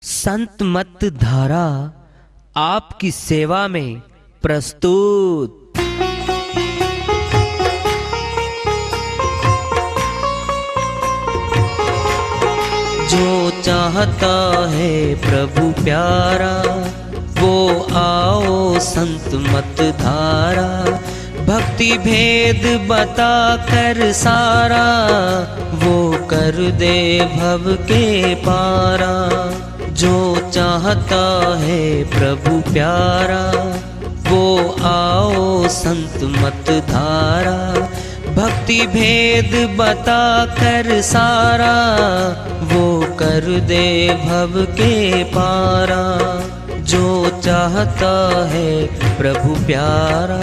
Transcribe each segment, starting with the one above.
संत मत धारा आपकी सेवा में प्रस्तुत। जो चाहता है प्रभु प्यारा वो आओ संत मत धारा। भक्ति भेद बता कर सारा वो कर दे भव के पारा। जो चाहता है प्रभु प्यारा वो आओ संत मत धारा। भक्ति भेद बता कर सारा वो कर दे भव के पारा। जो चाहता है प्रभु प्यारा।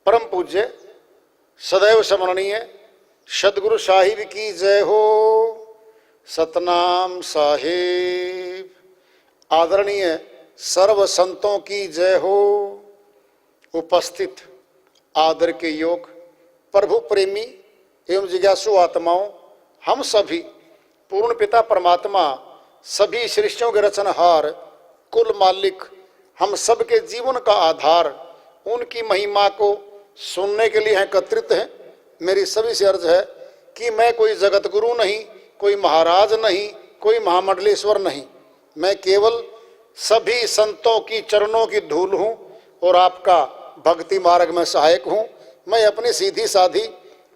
परम पूज्य सदैव स्मरणीय सदगुरु साहिब की जय हो। सतनाम साहिब। आदरणीय सर्व संतों की जय हो। उपस्थित आदर के योग प्रभु प्रेमी एवं जिज्ञासु आत्माओं, हम सभी पूर्ण पिता परमात्मा सभी सृष्टियों के रचनहार कुल मालिक हम सबके जीवन का आधार उनकी महिमा को सुनने के लिए एकत्रित हैं। मेरी सभी से अर्ज है कि मैं कोई जगत गुरु नहीं, कोई महाराज नहीं, कोई महामंडलेश्वर नहीं। मैं केवल सभी संतों की चरणों की धूल हूँ और आपका भक्ति मार्ग में सहायक हूँ। मैं अपनी सीधी साधी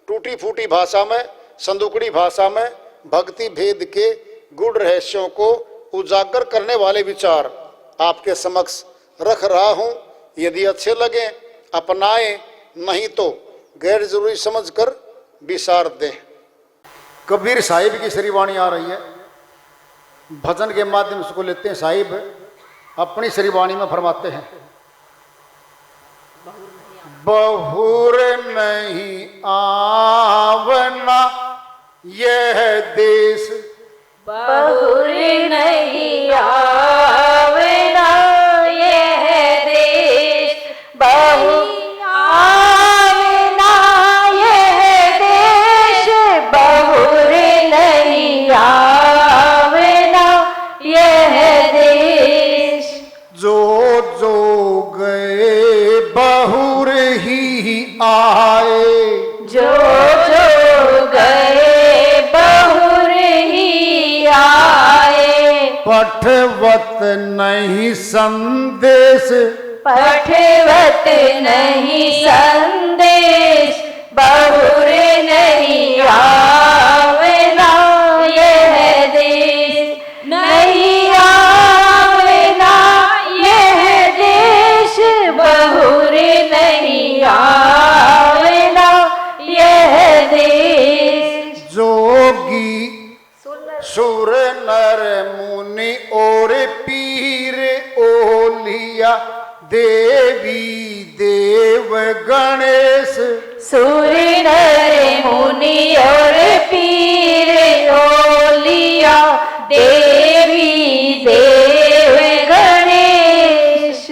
टूटी फूटी भाषा में, संदुकड़ी भाषा में भक्ति भेद के गूढ़ रहस्यों को उजागर करने वाले विचार आपके समक्ष रख रहा हूँ। यदि अच्छे लगे अपनाएं, नहीं तो गैर जरूरी समझकर विसार दें। कबीर साहिब की श्रीवाणी आ रही है, भजन के माध्यम से उसको लेते हैं। साहिब अपनी श्रीवाणी में फरमाते हैं, बहुर नहीं आवना यह देश, बहुर नहीं आवना यह देश, बहु आवना यह देश, बहुर नहीं आवना यह देश। जो जो गए बहुर ही आए, जो जो गए बहुर ही आए। पठवत नहीं संदेश, पठवत नहीं संदेश, बहुर नहीं आवना यह देश, नहीं आवना यह देश, बहुर नहीं आवना यह देश। जोगी सुर नर मुनि और पीर ओलिया, देवी देव गणेश, सुर नर मुनि और पीर ओलिया, देवी देव गणेश।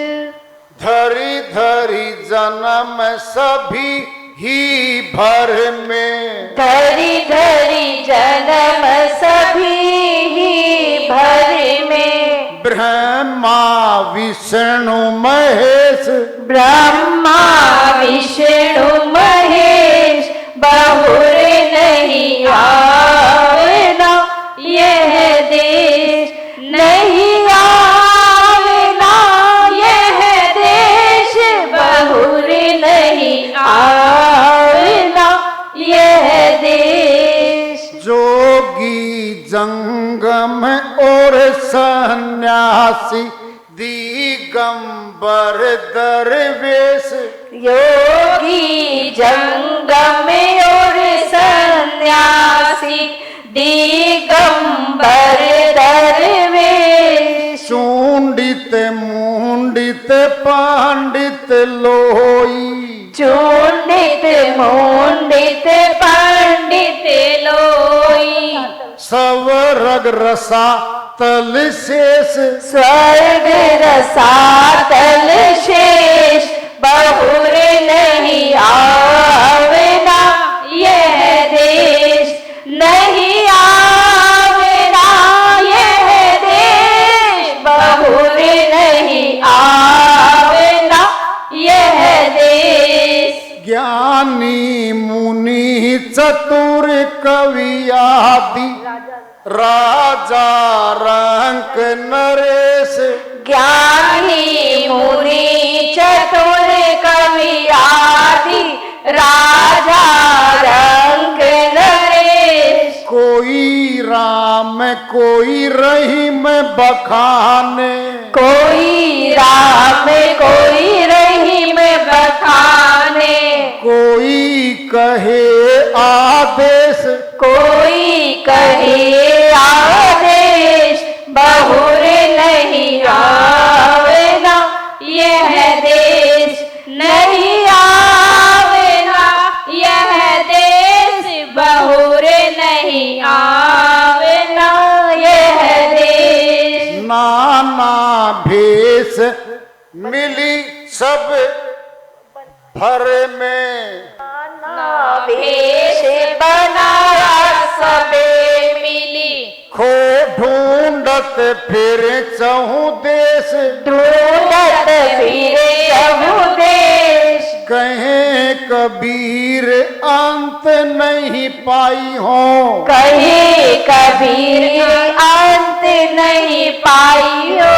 धरी धरी जन्म सभी ही भर में, धरी धरी जन्म सभी ही भर में। ब्रह्मा विष्णु महेश, ब्रह्मा विष्णु महेश, बहुर नहीं आवना यह देश, नहीं आवना यह देश, बहुर नहीं आवना यह देश। जोगी जंगम और सन्यासी, दिगंबर दरवेश, योगी जंगम और सन्यासी, दिगंबर दरवेश। पंडित लोई, चूंडित मुंडित पंडित लोई, स्वर्ग रसा तल शेष, स्वर्ग रसातल शेष, बहुर नहीं आवना यह देश, नहीं आवना यह देश, बहुर नहीं आवना यह देश। ज्ञानी मुनि चतुर कवि आदि, राजा रंक नरेश, ज्ञानी मुनि चतुर कवि आदि, राजा रंक नरेश, कोई राम कोई रहीम बखाने, कोई राम कोई रहीम बखाने, कोई कहे आदेश, कोई कहे आदेश, बहुर नहीं आवना यह देश, नहीं आवना यह देश, बहुर नहीं आवना यह देश। नाना भेष मिली सब भर में, ना भेष बनाया सबे मिली, खो ढूंढत फिर चहु देश, ढूंढत फिरे चहु देश, कहे कबीर अंत नहीं पाई हो, कहे कबीर अंत नहीं पाई हो,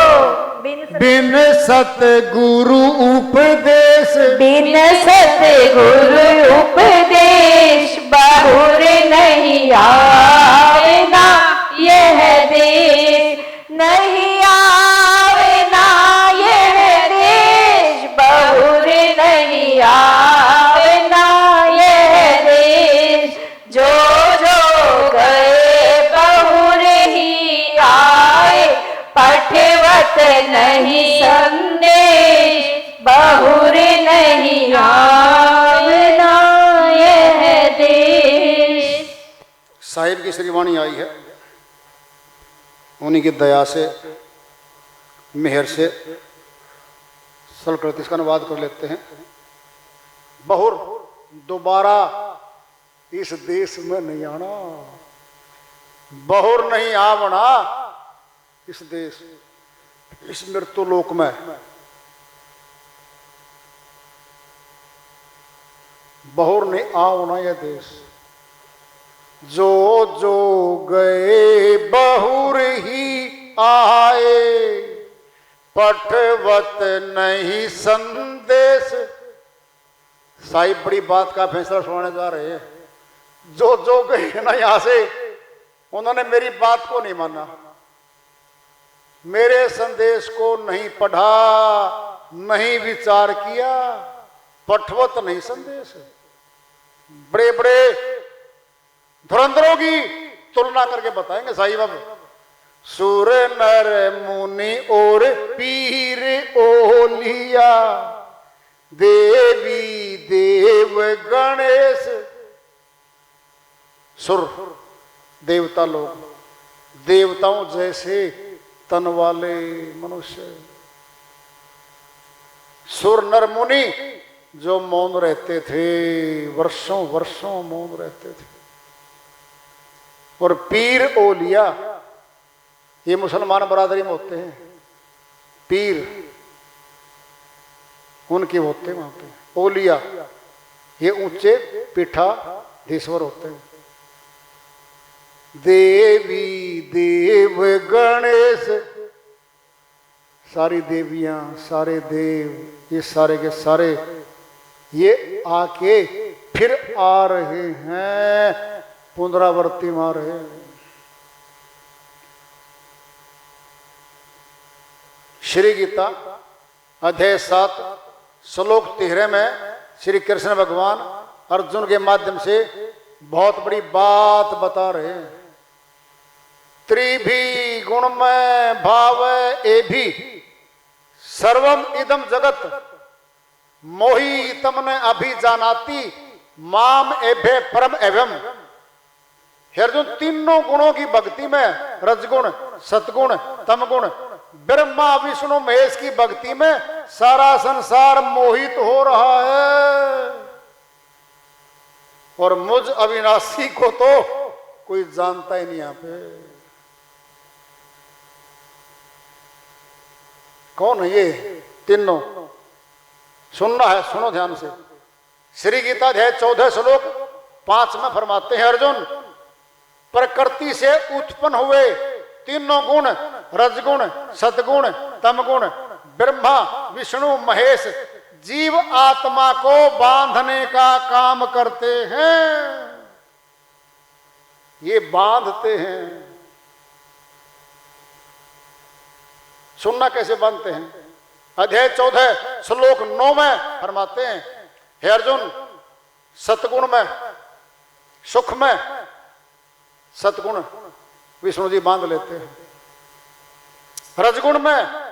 बिन सतगुरु उपदेश, बिन सतगुरु उपदेश, बहुर नहीं आवना यह देश, नहीं आवना यह देश, बहुर नहीं आवना यह देश, जो जो गए बहुर ही आए, पठवत नहीं संदेश, बहुर नहीं आवना यह देश। साहिब की श्रीवाणी आई है, उन्हीं की दया से मेहर से सलकृत इसका अनुवाद कर लेते हैं। बहुर दोबारा इस देश में नहीं आना, बहुर नहीं आवना इस देश, इस मृत्यु लोक में। बहुर नहीं आवना यह देश, जो जो गए बहुर ही आए, पठवत नहीं संदेश। साहिब बड़ी बात का फैसला सुनाने जा रहे हैं। जो जो गए ना यहां से, उन्होंने मेरी बात को नहीं माना, मेरे संदेश को नहीं पढ़ा, नहीं विचार किया, पठवत नहीं संदेश। बड़े बड़े धुरंधरों की तुलना करके बताएंगे साहिब। अब सुर नर मुनि और पीर ओलिया, देवी देव गणेश। सुर देवता लोग, देवताओं जैसे तन वाले मनुष्य। सुर नर मुनि जो मौन रहते थे, वर्षों वर्षों मौन रहते थे। और पीर ओलिया, ये मुसलमान बरादरी में होते हैं, पीर उनके होते हैं वहां पे। ओलिया ये ऊंचे पीठाधीश्वर होते हैं। देवी देव गणेश, सारी देवियां सारे देव, ये सारे के सारे ये आके फिर आ रहे हैं, पुनरावृत्ति मार रहे हैं। श्री गीता अध्याय 7 श्लोक 13 में श्री कृष्ण भगवान अर्जुन के माध्यम से बहुत बड़ी बात बता रहे हैं। त्रिभी गुण में भाव ए भी सर्वम इदम जगत मोही तमने अभिजानाति माम एभे परम एवं। हे अर्जुन, तीनों गुणों की भक्ति में, रजगुण, सतगुण, तमगुण, ब्रह्मा विष्णु महेश की भक्ति में सारा संसार मोहित हो रहा है, और मुझ अविनाशी को तो कोई जानता ही नहीं। यहां पे कौन है ये तीनों? सुनना है, सुनो ध्यान से। श्री गीता अध्याय 14 श्लोक 5 में फरमाते हैं, अर्जुन, प्रकृति से उत्पन्न हुए तीनों गुण, रजगुण, सतगुण, तमगुण, ब्रह्मा विष्णु महेश जीव आत्मा को बांधने का काम करते हैं। ये बांधते हैं। सुनना कैसे बांधते हैं? अध्याय 14 श्लोक 9 में फरमाते हैं, हे अर्जुन, सतगुण में, सुख में सतगुण विष्णु जी बांध लेते हैं। रजगुण में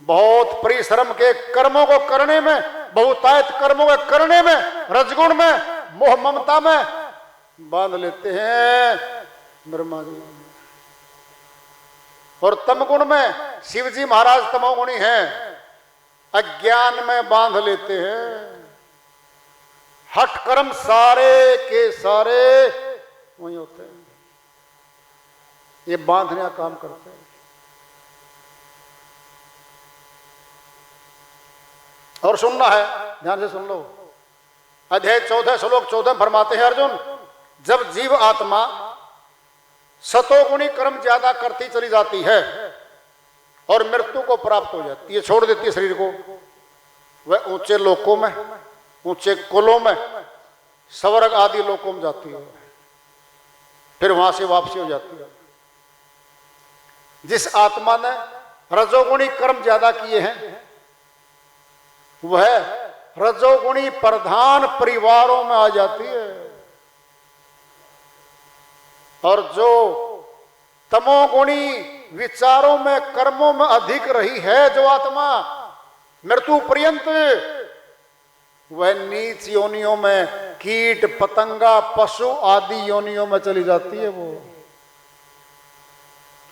बहुत परिश्रम के कर्मों को करने में, बहुतायत कर्मों को करने में, रजगुण में मोह ममता में बांध लेते हैं ब्रह्मा जी। और तमगुण में शिव जी महाराज तमोगुणी हैं, अज्ञान में बांध लेते हैं। हठ कर्म सारे के सारे वही होते हैं, ये बांधने का काम करते हैं। और सुनना है, ध्यान से सुन लो। अध्याय 14 श्लोक 14 फरमाते हैं, अर्जुन, जब जीव आत्मा सतोगुणी कर्म ज्यादा करती चली जाती है और मृत्यु को प्राप्त हो जाती है, छोड़ देती है शरीर को, वह ऊंचे लोकों में, ऊंचे कुलों में, स्वर्ग आदि लोकों में जाती है, फिर वहां से वापसी हो जाती है। जिस आत्मा ने रजोगुणी कर्म ज्यादा किए हैं वह रजोगुणी प्रधान परिवारों में आ जाती है, और जो तमोगुणी विचारों में, कर्मों में अधिक रही है जो आत्मा, मृत्यु पर्यंत वह नीच योनियों में, कीट पतंगा पशु आदि योनियों में चली जाती है वो।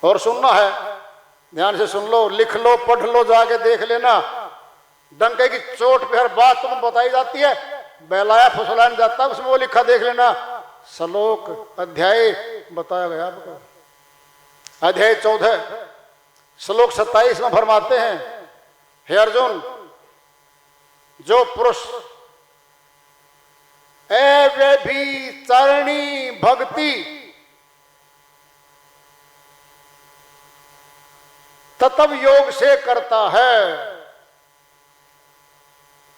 और सुनना है, ध्यान से सुन लो, लिख लो, पढ़ लो, जाके देख लेना। डंके की चोट पे हर बात तुम्हें बताई जाती है, बहलाया फुसलाया जाता है, उसमें वो लिखा देख लेना, श्लोक अध्याय बताया गया आपको। अध्याय 14 श्लोक 27 में फरमाते हैं, हे अर्जुन, जो पुरुष व्यभिचारिणी भक्ति तत्व योग से करता है,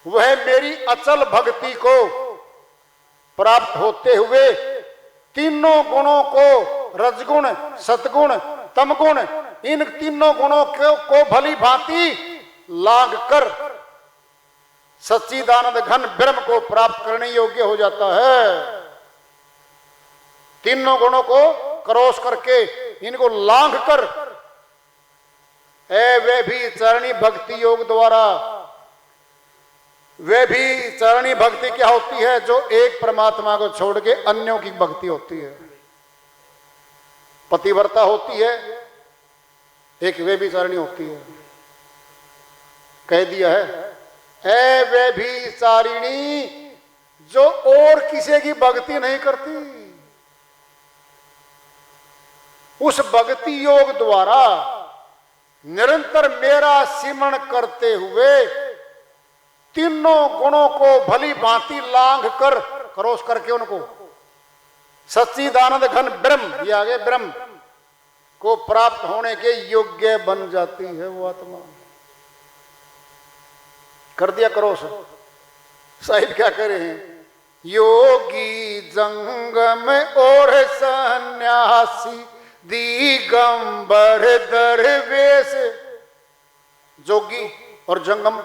वह मेरी अचल भक्ति को प्राप्त होते हुए तीनों गुणों को, रजगुण, सतगुण, तमगुण, इन तीनों गुणों को भली भांति लांघ कर सच्चिदानंद घन ब्रह्म को प्राप्त करने योग्य हो जाता है। तीनों गुणों को क्रॉस करके, इनको लांघ कर वे भी चरणी भक्ति योग द्वारा, वे भी चरणी भक्ति क्या होती है? जो एक परमात्मा को छोड़ के अन्यों की भक्ति होती है, पतिव्रता होती है, एक वे भी चरणी होती है। कह दिया है, ए वे भी चारिणी, जो और किसी की भक्ति नहीं करती, उस भक्ति योग द्वारा निरंतर मेरा सिमरण करते हुए तीनों गुणों को भली भांति लांघ कर, क्रॉस करके उनको सच्चिदानंद घन ब्रह्म, ये आगे ब्रह्म को प्राप्त होने के योग्य बन जाती है वो आत्मा। कर दिया क्रॉस। साहिब क्या करे हैं? योगी जंगम और सन्यासी दिगंबर दरवेश। जोगी और जंगम,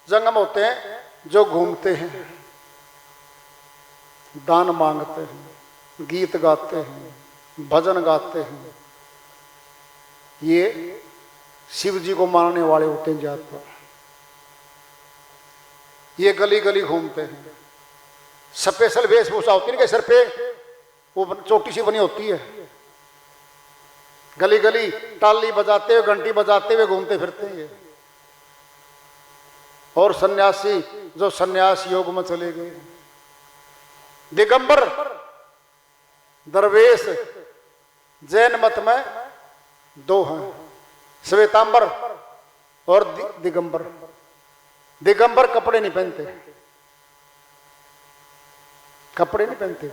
जंगम होते हैं जो घूमते हैं, दान मांगते हैं, गीत गाते हैं, भजन गाते हैं। ये शिव जी को मानने वाले होते हैं ज्यादातर। ये गली गली घूमते हैं, स्पेशल वेशभूषा होती है कि सर पे वो चोटी सी बनी होती है, गली गली ताली बजाते हुए घंटी बजाते हुए घूमते फिरते हैं ये। और सन्यासी जो सन्यास योग में चले गए, दिगंबर दरवेश जैन मत में दो हैं, श्वेतांबर और दिगंबर। दिगंबर कपड़े नहीं पहनते, कपड़े नहीं पहनते।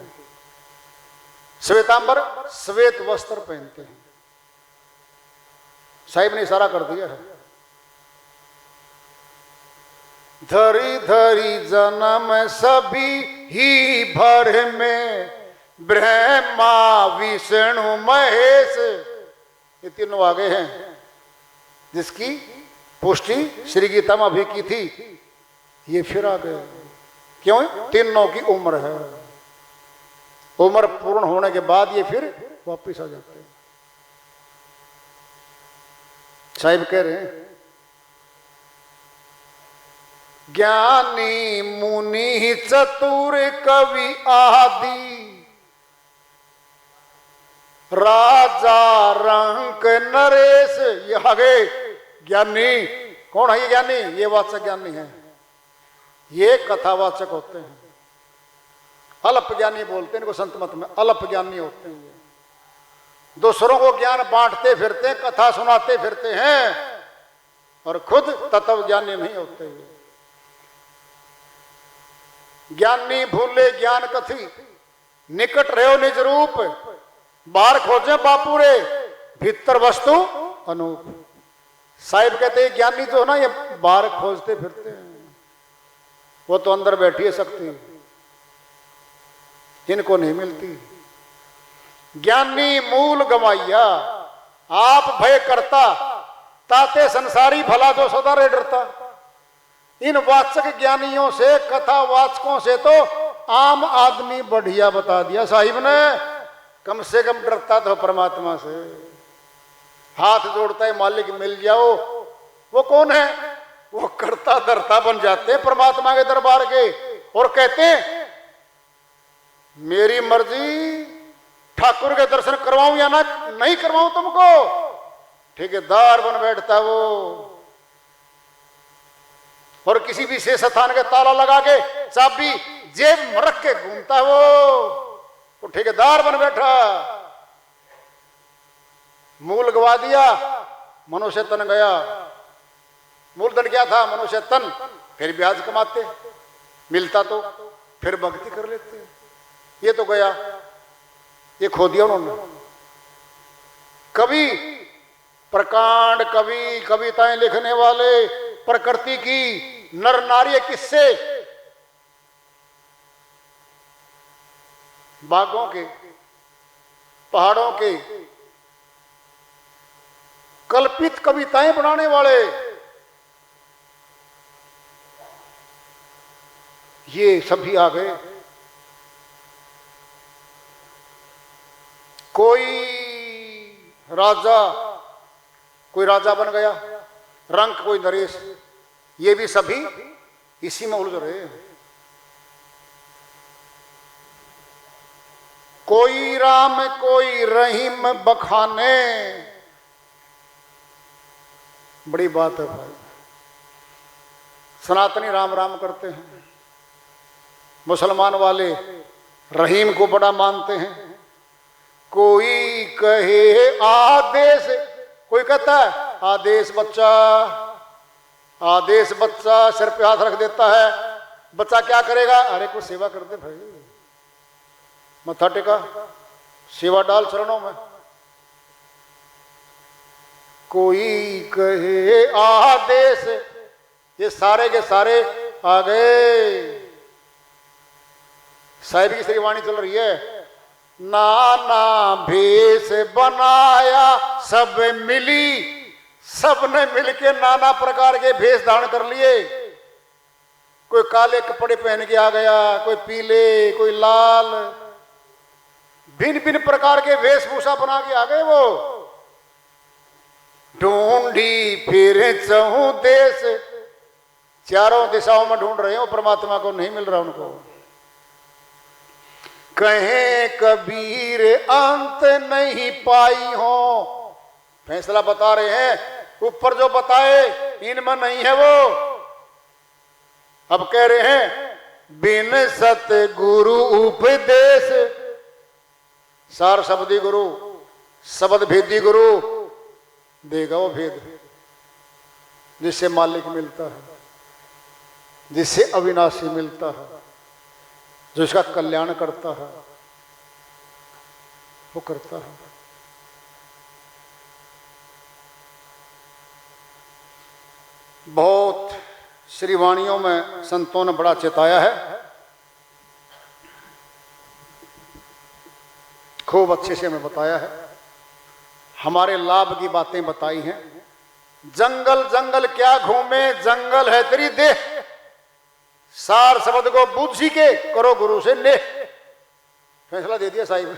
श्वेतांबर श्वेत वस्त्र पहनते हैं। साहिब ने इशारा कर दिया है। धरी धरी जन्म सभी ही भर में, ब्रह्मा विष्णु महेश, ये तीनों आगे हैं जिसकी पुष्टि श्री गीता में अभी की थी। ये फिर आ गए, क्यों? तीनों की उम्र है, उम्र पूर्ण होने के बाद ये फिर वापिस आ जाते हैं। साहिब कह रहे हैं ज्ञानी मुनि चतुर कवि आदि, राजा रंक नरेश, ये आगे ज्ञानी। कौन है ये ज्ञानी? ये वाचक ज्ञानी है, ये कथावाचक होते हैं। अल्प ज्ञानी बोलते हैं इनको संत मत में, अल्प ज्ञानी होते हैं। दूसरों को ज्ञान बांटते फिरते हैं, कथा सुनाते फिरते हैं, और खुद तत्व ज्ञानी नहीं होते। ज्ञानी भूले ज्ञान कथी, निकट रहो निज रूप, बाहर खोजे बापुरे, भीतर वस्तु अनूप। साहिब कहते हैं ज्ञानी जो है ना, ये बाहर खोजते फिरते हैं, वो तो अंदर बैठी है शक्ति, इनको नहीं मिलती। ज्ञानी मूल गवाइया, आप भय करता, ताते संसारी भला जो सदा रे डरता। इन वाचक ज्ञानियों से, कथा वाचकों से तो आम आदमी बढ़िया बता दिया साहिब ने। कम से कम डरता तो परमात्मा से, हाथ जोड़ता है मालिक मिल जाओ। वो कौन है? वो करता धरता बन जाते हैं परमात्मा के दरबार के, और कहते हैं मेरी मर्जी, ठाकुर के दर्शन करवाऊं या ना नहीं करवाऊं तुमको। ठेकेदार बन बैठता वो, और किसी भी शेष स्थान के ताला लगा के चाबी जेब में रख के घूमता वो ठेकेदार बन बैठा। मूल गवा दिया, मनुष्य तन गया। मूलधन क्या था? मनुष्य तन। फिर ब्याज कमाते, मिलता तो फिर भक्ति कर लेते। ये तो गया, ये खो दिया उन्होंने। कवि, प्रकांड कवि, कविताएं लिखने वाले, प्रकृति की, नर नारी किस्से, बागों के, पहाड़ों के कल्पित कविताएं बनाने वाले, ये सभी आ गए। कोई राजा बन गया, रंक कोई नरेश, ये भी सभी इसी में उलझ रहे हैं। कोई राम कोई रहीम बखाने, बड़ी बात है भाई। सनातनी राम राम करते हैं, मुसलमान वाले रहीम को बड़ा मानते हैं। कोई कहे आदेश, कोई कहता है आदेश बच्चा, आदेश बच्चा, सिर पे हाथ रख देता है। बच्चा क्या करेगा? अरे कुछ सेवा कर दे भाई, मत्था टेका, सेवा डाल चरणों में। कोई कहे आदेश, ये सारे के सारे आ गए। साहिब की श्रीवाणी चल रही है। नाना भेष बनाया सब मिली, सबने मिलके नाना प्रकार के भेष धारण कर लिए। कोई काले कपड़े पहन के आ गया, कोई पीले, कोई लाल, भिन्न भिन्न प्रकार के वेशभूषा बना के आ गए वो। ढूंढी फिर चहु देश, चारों दिशाओं में ढूंढ रहे हो, परमात्मा को नहीं मिल रहा उनको। कहे कबीर अंत नहीं पाई हो, फैसला बता रहे हैं, ऊपर जो बताए इनमें नहीं है वो। अब कह रहे हैं बिन सतगुरु उपदेश, सार शब्दी गुरु, शब्द भेदी गुरु देगा वो भेद, जिससे मालिक मिलता है, जिससे अविनाशी मिलता है, जो इसका कल्याण करता है वो करता है। बहुत श्रीवाणियों में संतों ने बड़ा चेताया है, खूब अच्छे से हमें बताया है, हमारे लाभ की बातें बताई हैं। जंगल जंगल क्या घूमे, जंगल है तेरी देह, सार शब्द को बूझी के करो गुरु से ले, फैसला दे दिया साहिब।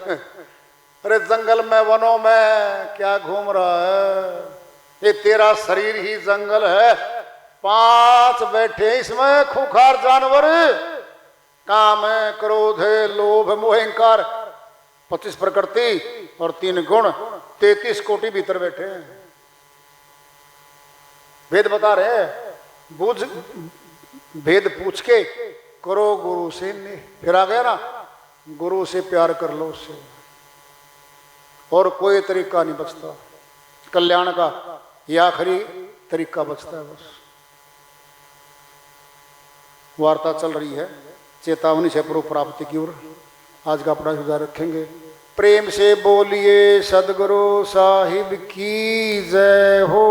अरे जंगल में वनों में क्या घूम रहा है, ये तेरा शरीर ही जंगल है, 5 बैठे इसमें खूंखार जानवर, काम है, क्रोध है, लोभ, मोह, अहंकार, 25 प्रकृति और 3 गुण, 33 कोटि भीतर बैठे हैं। वेद बता रहे हैं, बूझ भेद पूछ के करो गुरु से ने, फिर आ गया ना, गुरु से प्यार कर लो उससे, और कोई तरीका नहीं बचता कल्याण का, यह आखिरी तरीका बचता है बस। वार्ता चल रही है चेतावनी से पूर्व प्राप्ति की ओर, आज का अपना सुधार रखेंगे। प्रेम से बोलिए सदगुरु साहिब की जय हो।